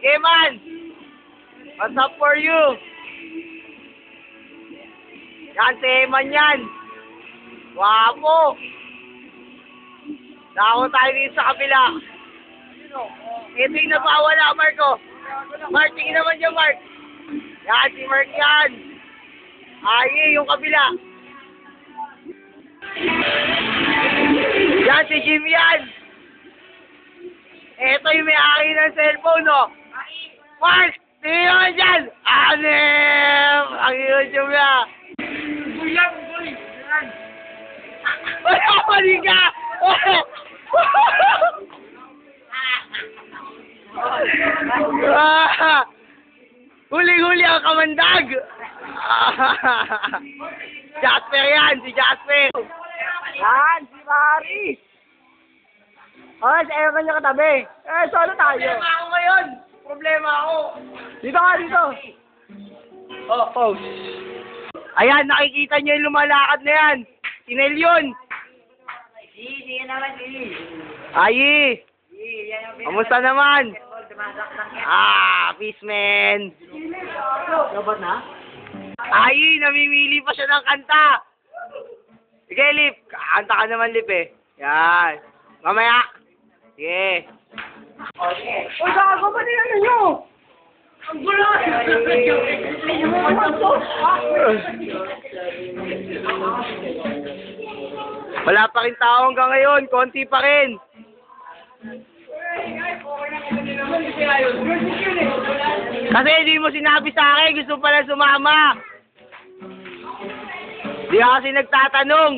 Keman! What's up for you? Yan, si Eman yan. Wapo. Dako tayo dito sa kabila. Ito yung napawala, Marco. Mark, tingin naman dyan, Mark. Yan, si Mark yan. Ay, yung kabila. Yan, si Jim yan. Ito yung may-ari ng cellphone, no? Mark, tingin naman dyan. Anem! Ang YouTube niya. Wala, mali ka! Huli-huli ang kamandag! Jasper yan, si Jasper! Yan, si Mari! Oh, si Evan niya katabi. Solo tayo. Problema ako ngayon! Problema ako! Dito ka, dito. Oh, pause. Ayan, nakikita niyo yung lumalakad na yan. Sinel yun. Sige naman, sige. Ayi! Kamusta naman? Peace, man. Robot na? Ayi, namimili pa siya ng kanta. Sige, Lip. Kanta ka naman, Lip, eh. Yan. Mamaya. Sige. Uy, gago ba din ano nyo? Ang gulo! Wala pa rin tao hanggang ngayon. Konti pa rin. Kasi hindi mo sinabi sa akin. Gusto pala sumama. Di ka kasi nagtatanong.